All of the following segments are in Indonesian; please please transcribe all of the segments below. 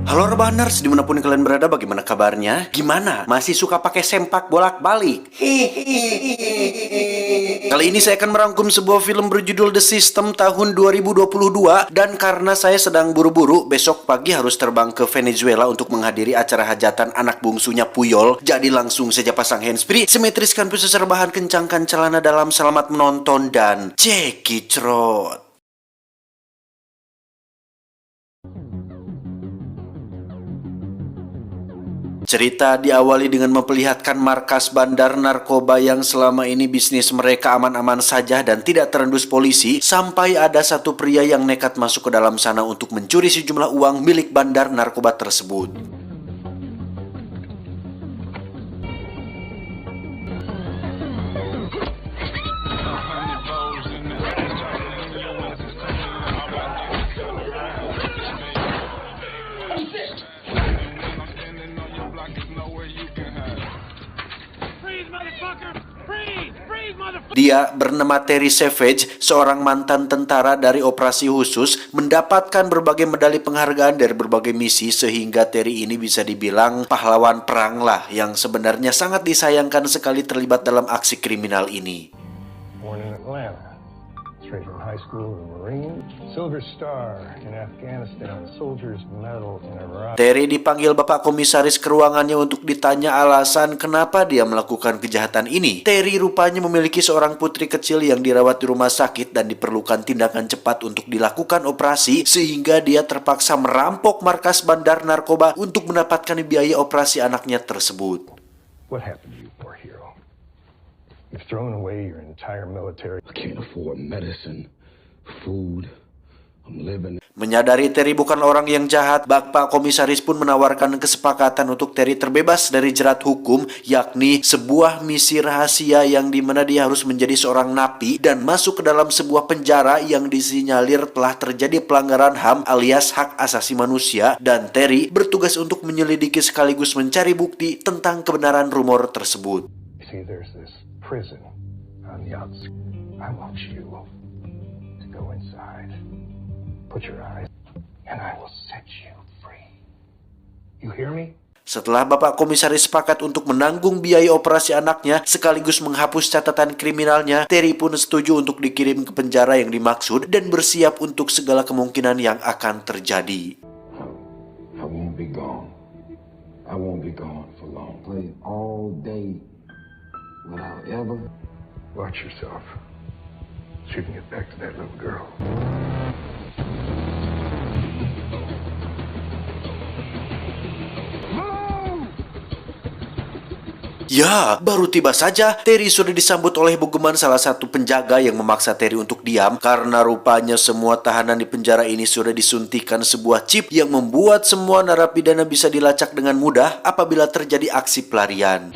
Halo Rebaners, dimanapun kalian berada, bagaimana kabarnya? Gimana? Masih suka pakai sempak bolak-balik? Kali ini saya akan merangkum sebuah film berjudul The System tahun 2022. Dan karena saya sedang buru-buru, besok pagi harus terbang ke Venezuela untuk menghadiri acara hajatan anak bungsunya Puyol. Jadi langsung saja pasang handsfree, simetriskan pusar rebahan, kencangkan celana dalam, selamat menonton, dan cekicrot. Cerita diawali dengan memperlihatkan markas bandar narkoba yang selama ini bisnis mereka aman-aman saja dan tidak terendus polisi, sampai ada satu pria yang nekat masuk ke dalam sana untuk mencuri sejumlah uang milik bandar narkoba tersebut. Dia bernama Terry Savage, seorang mantan tentara dari operasi khusus, mendapatkan berbagai medali penghargaan dari berbagai misi, sehingga Terry ini bisa dibilang pahlawan perang lah, yang sebenarnya sangat disayangkan sekali terlibat dalam aksi kriminal ini. Born in Atlanta, straight from high school to Marine, Silver Star in Afghanistan, Soldier's Medal in Iraq. Terry dipanggil Bapak Komisaris ke ruangannya untuk ditanya alasan kenapa dia melakukan kejahatan ini. Terry rupanya memiliki seorang putri kecil yang dirawat di rumah sakit dan diperlukan tindakan cepat untuk dilakukan operasi, sehingga dia terpaksa merampok markas bandar narkoba untuk mendapatkan biaya operasi anaknya tersebut. What happened to you, poor hero? You've thrown away your entire military. I can't afford medicine, food. I'm living. Menyadari Terry bukan orang yang jahat, Bapak Komisaris pun menawarkan kesepakatan untuk Terry terbebas dari jerat hukum, yakni sebuah misi rahasia yang dimana dia harus menjadi seorang napi dan masuk ke dalam sebuah penjara yang disinyalir telah terjadi pelanggaran HAM alias hak asasi manusia, dan Terry bertugas untuk menyelidiki sekaligus mencari bukti tentang kebenaran rumor tersebut. See, there's this prison on the outskirts. I want you to go inside. Put your eyes, and I will set you free. You hear me? Setelah Bapak Komisaris sepakat untuk menanggung biaya operasi anaknya sekaligus menghapus catatan kriminalnya, Terry pun setuju untuk dikirim ke penjara yang dimaksud dan bersiap untuk segala kemungkinan yang akan terjadi. I won't be gone. I won't be gone for long. Play all day without ever. Watch yourself, so you can get back to that little girl. Ya, baru tiba saja, Terry sudah disambut oleh Bogeman, salah satu penjaga yang memaksa Terry untuk diam karena rupanya semua tahanan di penjara ini sudah disuntikan sebuah chip yang membuat semua narapidana bisa dilacak dengan mudah apabila terjadi aksi pelarian.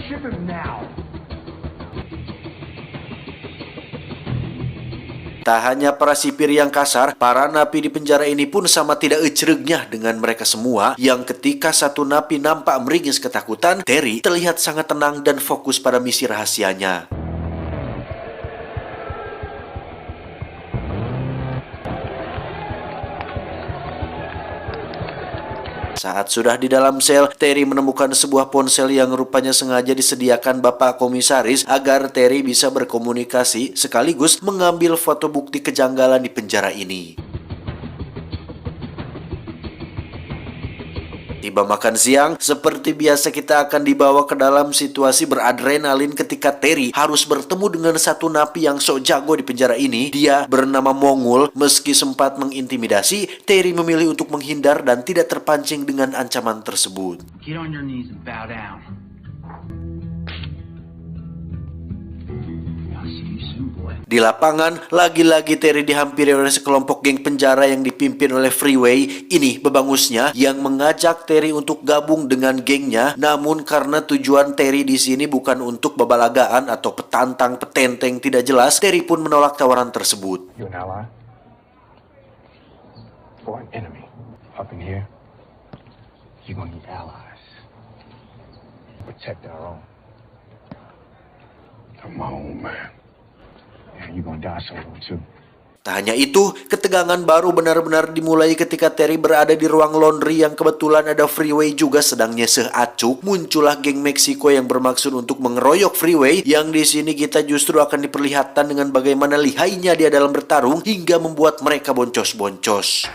Tak hanya para sipir yang kasar, para napi di penjara ini pun sama tidak eceregnya dengan mereka semua, yang ketika satu napi nampak meringis ketakutan, Terry terlihat sangat tenang dan fokus pada misi rahasianya. Saat sudah di dalam sel, Terry menemukan sebuah ponsel yang rupanya sengaja disediakan Bapak Komisaris agar Terry bisa berkomunikasi sekaligus mengambil foto bukti kejanggalan di penjara ini. Tiba makan siang, seperti biasa kita akan dibawa ke dalam situasi beradrenalin ketika Terry harus bertemu dengan satu napi yang sok jago di penjara ini. Dia bernama Mongul. Meski sempat mengintimidasi, Terry memilih untuk menghindar dan tidak terpancing dengan ancaman tersebut. Get on your knees and bow down. I'll see you soon, boy. Di lapangan, lagi-lagi Terry dihampiri oleh sekelompok geng penjara yang dipimpin oleh Freeway. Ini bebangusnya yang mengajak Terry untuk gabung dengan gengnya. Namun karena tujuan Terry di sini bukan untuk babalagaan atau petantang petenteng tidak jelas, Terry pun menolak tawaran tersebut. You an ally? Or an enemy? Up in here, you're gonna need allies. Protect our own. I'm my own man. And you're gonna die solo too. Tak hanya itu, ketegangan baru benar-benar dimulai ketika Terry berada di ruang laundry yang kebetulan ada Freeway juga sedang nyeseh acuk. Muncullah geng Meksiko yang bermaksud untuk mengeroyok Freeway, yang di sini kita justru akan diperlihatkan dengan bagaimana lihainya dia dalam bertarung hingga membuat mereka boncos-boncos.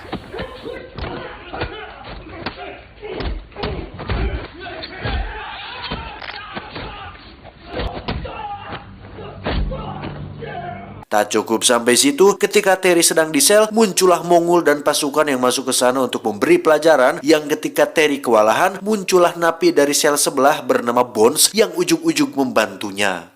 Tak cukup sampai situ, ketika Terry sedang di sel, muncullah Mongul dan pasukan yang masuk ke sana untuk memberi pelajaran, yang ketika Terry kewalahan, muncullah napi dari sel sebelah bernama Bones yang ujug-ujug membantunya.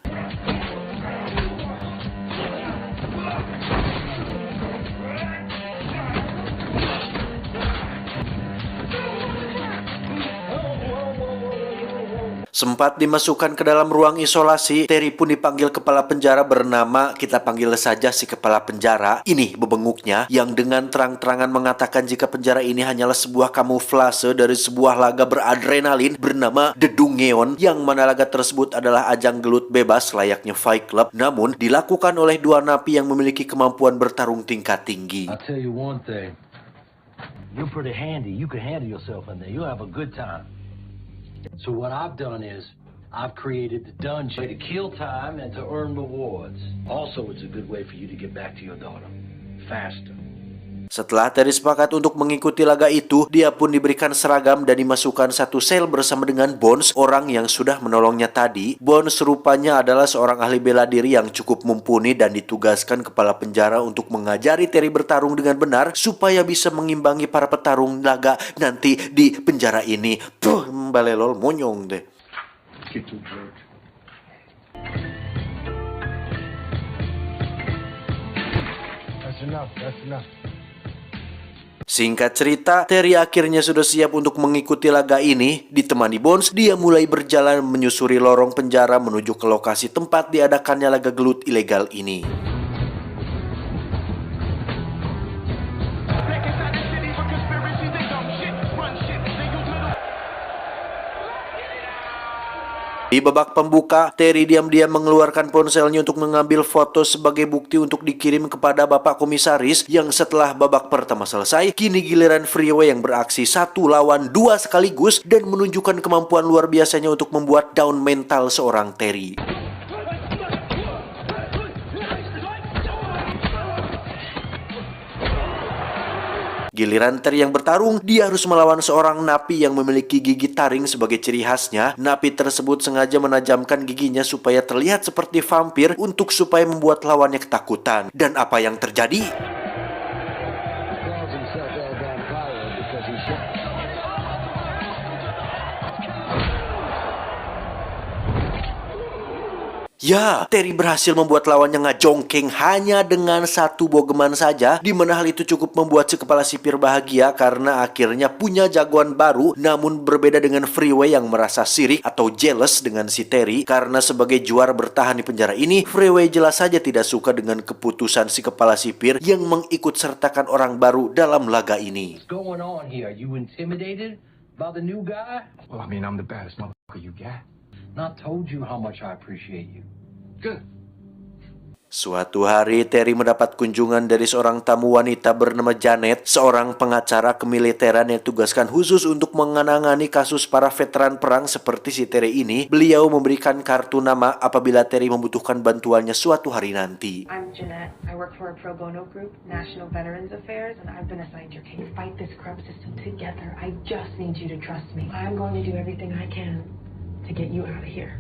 Sempat dimasukkan ke dalam ruang isolasi, Terry pun dipanggil kepala penjara bernama, kita panggil saja si kepala penjara. Ini bebenguknya yang dengan terang-terangan mengatakan jika penjara ini hanyalah sebuah kamuflase dari sebuah laga beradrenalin bernama The Dungeon, yang mana laga tersebut adalah ajang gelut bebas layaknya Fight Club, namun dilakukan oleh dua napi yang memiliki kemampuan bertarung tingkat tinggi. I'll tell you one thing. You're pretty handy. You can handle yourself in there. You'll have a good time. So what I've done is I've created the dungeon to kill time and to earn rewards. Also, it's a good way for you to get back to your daughter faster. Setelah Terry sepakat untuk mengikuti laga itu, dia pun diberikan seragam dan dimasukkan satu sel bersama dengan Bones, orang yang sudah menolongnya tadi. Bones rupanya adalah seorang ahli bela diri yang cukup mumpuni dan ditugaskan kepala penjara untuk mengajari Terry bertarung dengan benar supaya bisa mengimbangi para petarung laga nanti di penjara ini. Puh, balelol monyong deh. Get to work. That's enough. That's enough. Singkat cerita, Terry akhirnya sudah siap untuk mengikuti laga ini. Ditemani Bones, dia mulai berjalan menyusuri lorong penjara menuju ke lokasi tempat diadakannya laga gelut ilegal ini. Di babak pembuka, Terry diam-diam mengeluarkan ponselnya untuk mengambil foto sebagai bukti untuk dikirim kepada Bapak Komisaris, yang setelah babak pertama selesai, kini giliran Freeway yang beraksi 1 lawan 2 sekaligus dan menunjukkan kemampuan luar biasanya untuk membuat down mental seorang Terry. Giliran Terry yang bertarung, dia harus melawan seorang napi yang memiliki gigi taring sebagai ciri khasnya. Napi tersebut sengaja menajamkan giginya supaya terlihat seperti vampir untuk supaya membuat lawannya ketakutan. Dan apa yang terjadi? Ya, Terry berhasil membuat lawannya ngajongkeng hanya dengan 1 bogeman saja, di mana hal itu cukup membuat si kepala sipir bahagia karena akhirnya punya jagoan baru. Namun berbeda dengan Freeway yang merasa sirik atau jealous dengan si Terry, karena sebagai juara bertahan di penjara ini, Freeway jelas saja tidak suka dengan keputusan si kepala sipir yang mengikut sertakan orang baru dalam laga ini. What's going on here? Are you intimidated by the new guy? Well, I mean, I'm the baddest motherfucker you got. Not told you how much I appreciate you. Good. Suatu hari, Terry mendapat kunjungan dari seorang tamu wanita bernama Janet, seorang pengacara kemiliteran yang ditugaskan khusus untuk mengenangani kasus para veteran perang seperti si Terry ini. Beliau memberikan kartu nama apabila Terry membutuhkan bantuannya suatu hari nanti. I'm Jeanette. I work for a pro bono group, National Veterans Affairs, and I've been assigned your case. Fight this corrupt system together. I just need you to trust me. I'm going to do everything I can to get you out of here.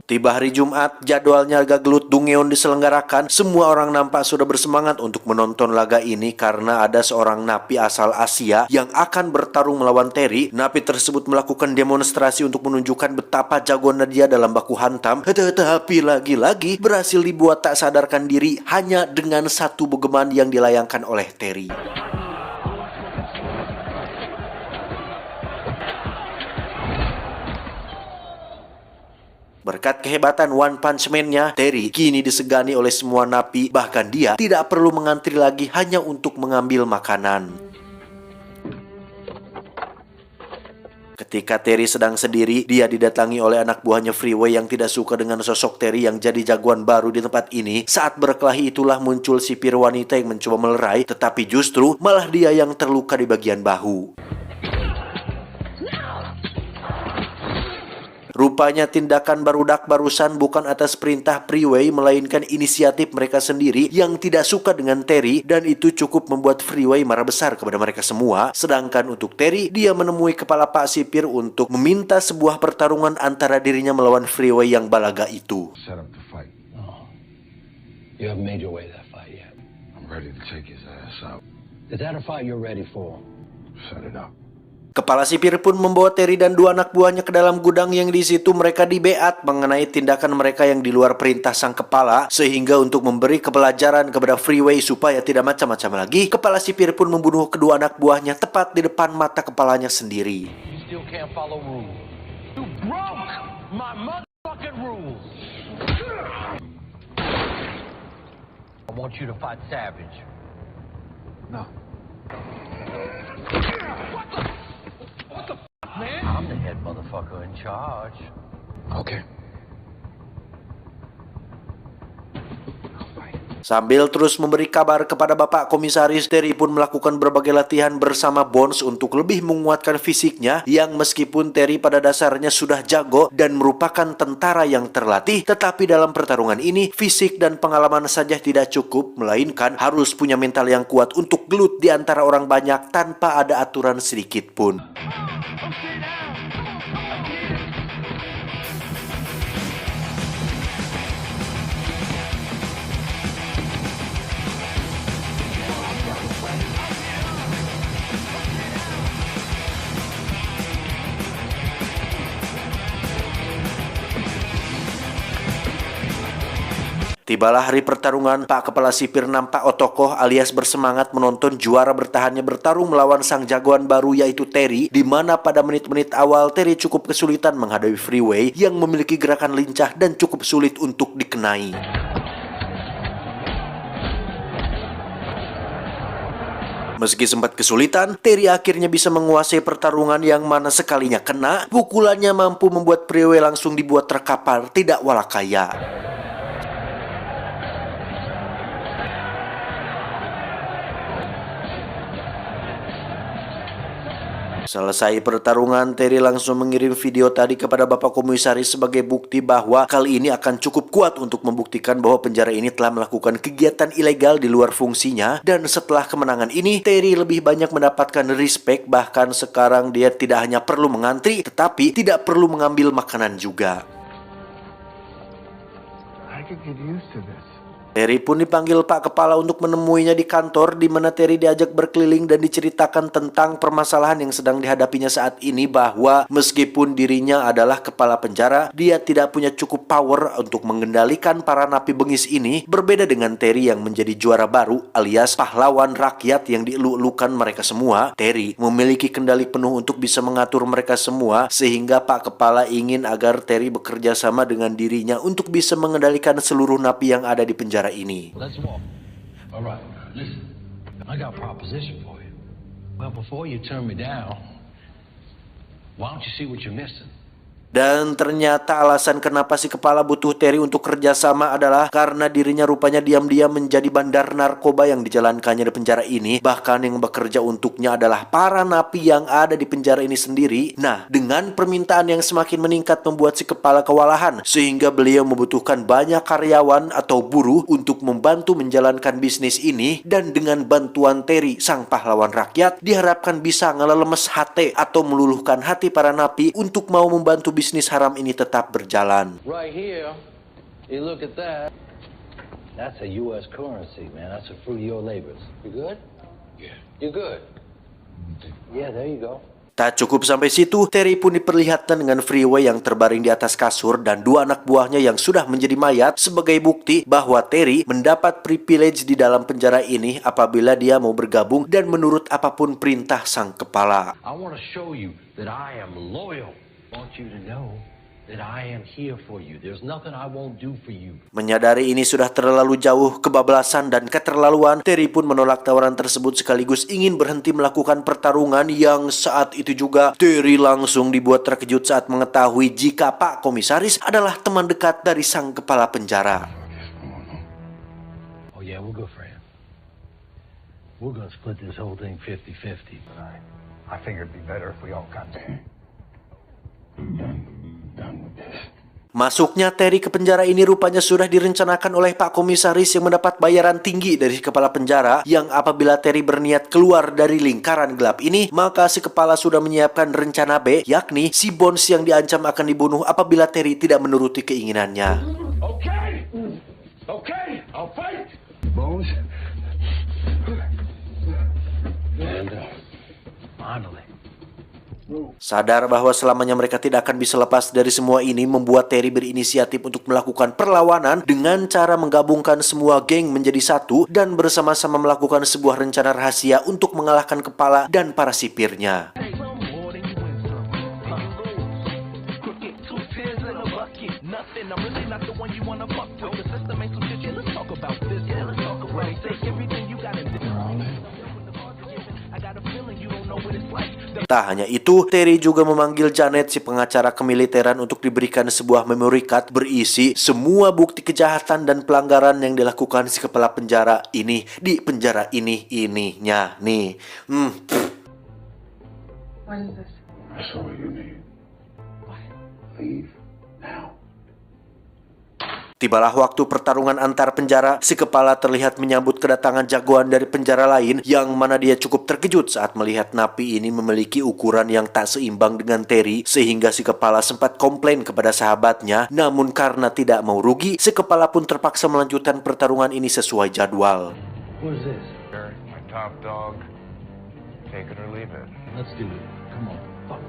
Tiba hari Jumat, jadwalnya laga gelut Dungeon diselenggarakan. Semua orang nampak sudah bersemangat untuk menonton laga ini karena ada seorang napi asal Asia yang akan bertarung melawan Terry. Napi tersebut melakukan demonstrasi untuk menunjukkan betapa jagoannya dia dalam baku hantam. Tetapi lagi-lagi berhasil dibuat tak sadarkan diri hanya dengan 1 bogeman yang dilayangkan oleh Terry. Berkat kehebatan One Punch Man-nya, Terry kini disegani oleh semua napi, bahkan dia tidak perlu mengantri lagi hanya untuk mengambil makanan. Ketika Terry sedang sendiri, dia didatangi oleh anak buahnya Freeway yang tidak suka dengan sosok Terry yang jadi jagoan baru di tempat ini. Saat berkelahi itulah muncul sipir wanita yang mencoba melerai, tetapi justru malah dia yang terluka di bagian bahu. Rupanya tindakan barudak barusan bukan atas perintah Freeway, melainkan inisiatif mereka sendiri yang tidak suka dengan Terry, dan itu cukup membuat Freeway marah besar kepada mereka semua. Sedangkan untuk Terry, dia menemui kepala Pak Sipir untuk meminta sebuah pertarungan antara dirinya melawan Freeway yang balaga itu. Set up the fight. Oh. You haven't made your way to that fight yet. I'm ready to take his ass out. Is that a fight you're ready for? Set it up. Kepala sipir pun membawa Terry dan dua anak buahnya ke dalam gudang yang di situ mereka dibeat mengenai tindakan mereka yang di luar perintah sang kepala, sehingga untuk memberi kepelajaran kepada Freeway supaya tidak macam-macam lagi, kepala sipir pun membunuh kedua anak buahnya tepat di depan mata kepalanya sendiri. You still can't follow rules. You broke my motherfucking rules. I want you to fight Savage. No. Man, I'm the head motherfucker in charge. Okay. Sambil terus memberi kabar kepada Bapak Komisaris, Terry pun melakukan berbagai latihan bersama Bones untuk lebih menguatkan fisiknya, yang meskipun Terry pada dasarnya sudah jago dan merupakan tentara yang terlatih, tetapi dalam pertarungan ini fisik dan pengalaman saja tidak cukup, melainkan harus punya mental yang kuat untuk gelut di antara orang banyak tanpa ada aturan sedikit pun. Tibalah hari pertarungan, Pak Kepala Sipir nampak otokoh alias bersemangat menonton juara bertahannya bertarung melawan sang jagoan baru yaitu Terry, di mana pada menit-menit awal Terry cukup kesulitan menghadapi Freeway yang memiliki gerakan lincah dan cukup sulit untuk dikenai. Meski sempat kesulitan, Terry akhirnya bisa menguasai pertarungan yang mana sekalinya kena, pukulannya mampu membuat Freeway langsung dibuat terkapar tidak walakaya. Selesai pertarungan, Terry langsung mengirim video tadi kepada Bapak Komisaris sebagai bukti bahwa kali ini akan cukup kuat untuk membuktikan bahwa penjara ini telah melakukan kegiatan ilegal di luar fungsinya. Dan setelah kemenangan ini, Terry lebih banyak mendapatkan respect, bahkan sekarang dia tidak hanya perlu mengantri, tetapi tidak perlu mengambil makanan juga. I could get used to this. Terry pun dipanggil Pak Kepala untuk menemuinya di kantor, di mana Terry diajak berkeliling dan diceritakan tentang permasalahan yang sedang dihadapinya saat ini, bahwa meskipun dirinya adalah kepala penjara, dia tidak punya cukup power untuk mengendalikan para napi bengis ini, berbeda dengan Terry yang menjadi juara baru alias pahlawan rakyat yang dielu-elukan mereka semua. Terry memiliki kendali penuh untuk bisa mengatur mereka semua, sehingga Pak Kepala ingin agar Terry bekerja sama dengan dirinya untuk bisa mengendalikan seluruh napi yang ada di penjara ini. Let's walk. All right, listen. I got a proposition for you. Well, before you turn me down, why don't you see what you're missing? Dan ternyata alasan kenapa si kepala butuh Terry untuk kerjasama adalah karena dirinya rupanya diam-diam menjadi bandar narkoba yang dijalankannya di penjara ini. Bahkan yang bekerja untuknya adalah para napi yang ada di penjara ini sendiri. Nah, dengan permintaan yang semakin meningkat membuat si kepala kewalahan, sehingga beliau membutuhkan banyak karyawan atau buruh untuk membantu menjalankan bisnis ini. Dan dengan bantuan Terry, sang pahlawan rakyat, diharapkan bisa ngelelemes hati atau meluluhkan hati para napi untuk mau membantu bisnis haram ini tetap berjalan. Right here, you look at that. That's a U.S. currency, man. That's a fruit of your labors. You good? Yeah. You good? Yeah, there you go. Tak cukup sampai situ, Terry pun diperlihatkan dengan Freeway yang terbaring di atas kasur dan dua anak buahnya yang sudah menjadi mayat sebagai bukti bahwa Terry mendapat privilege di dalam penjara ini apabila dia mau bergabung dan menurut apapun perintah sang kepala. I want to show you that I am loyal. I want you to know that I am here for you. There's nothing I won't do for you. Menyadari ini sudah terlalu jauh, kebablasan dan keterlaluan, Terry pun menolak tawaran tersebut sekaligus ingin berhenti melakukan pertarungan yang saat itu juga Terry langsung dibuat terkejut saat mengetahui jika Pak Komisaris adalah teman dekat dari sang kepala penjara. Oh yeah, we're good friends. We're gonna split this whole thing 50-50. I figured it'd be better if we all got to. Done with this. Masuknya Terry ke penjara ini rupanya sudah direncanakan oleh Pak Komisaris yang mendapat bayaran tinggi dari kepala penjara, yang apabila Terry berniat keluar dari lingkaran gelap ini, maka si kepala sudah menyiapkan rencana B, yakni si Bones yang diancam akan dibunuh apabila Terry tidak menuruti keinginannya. Okay, I'll fight. Bones. And, Finally. Sadar bahwa selamanya mereka tidak akan bisa lepas dari semua ini, membuat Terry berinisiatif untuk melakukan perlawanan dengan cara menggabungkan semua geng menjadi satu dan bersama-sama melakukan sebuah rencana rahasia untuk mengalahkan kepala dan para sipirnya. Tak hanya itu, Terry juga memanggil Janet, si pengacara kemiliteran, untuk diberikan sebuah memory card berisi semua bukti kejahatan dan pelanggaran yang dilakukan si kepala penjara ini di penjara ininya nih. What is this? that's all you need. Leave now. Tibalah waktu pertarungan antar penjara, si kepala terlihat menyambut kedatangan jagoan dari penjara lain, yang mana dia cukup terkejut saat melihat napi ini memiliki ukuran yang tak seimbang dengan Terry, sehingga si kepala sempat komplain kepada sahabatnya. Namun karena tidak mau rugi, si kepala pun terpaksa melanjutkan pertarungan ini sesuai jadwal. What is this? My top dog. Take it or leave it. Let's do it. Come on. Fuck.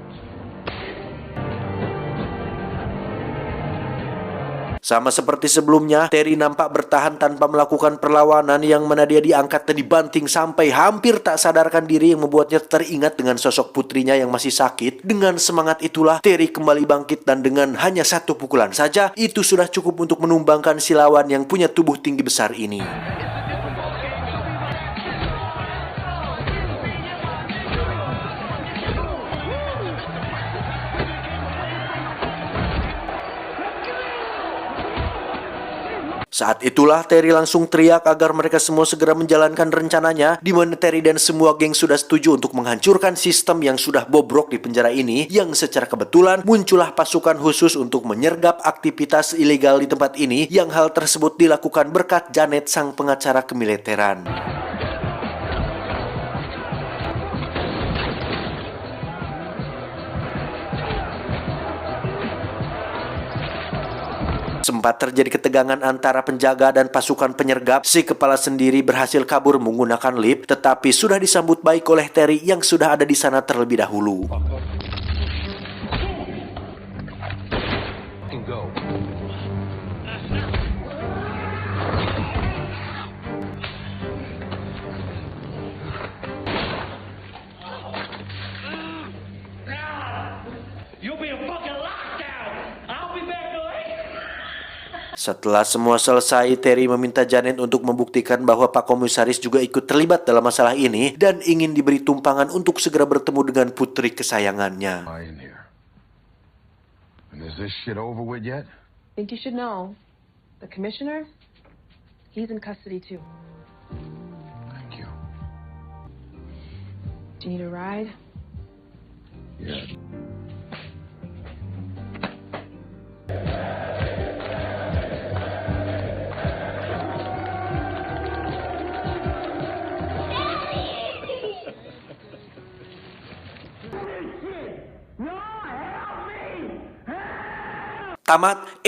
Sama seperti sebelumnya, Terry nampak bertahan tanpa melakukan perlawanan, yang mana dia diangkat dan dibanting sampai hampir tak sadarkan diri, yang membuatnya teringat dengan sosok putrinya yang masih sakit. Dengan semangat itulah Terry kembali bangkit, dan dengan hanya satu pukulan saja, itu sudah cukup untuk menumbangkan si lawan yang punya tubuh tinggi besar ini. Saat itulah Terry langsung teriak agar mereka semua segera menjalankan rencananya, di mana Terry dan semua geng sudah setuju untuk menghancurkan sistem yang sudah bobrok di penjara ini, yang secara kebetulan muncullah pasukan khusus untuk menyergap aktivitas ilegal di tempat ini, yang hal tersebut dilakukan berkat Janet, sang pengacara kemiliteran. Sempat terjadi ketegangan antara penjaga dan pasukan penyergap. Si kepala sendiri berhasil kabur menggunakan lift, tetapi sudah disambut baik oleh Terry yang sudah ada di sana terlebih dahulu. Setelah semua selesai, Terry meminta Janet untuk membuktikan bahwa Pak Komisaris juga ikut terlibat dalam masalah ini dan ingin diberi tumpangan untuk segera bertemu dengan putri kesayangannya. In here. And is this shit over with yet? Think you should know. The commissioner, he's in custody too. Thank you. Do you need a ride? Yeah. Tamat.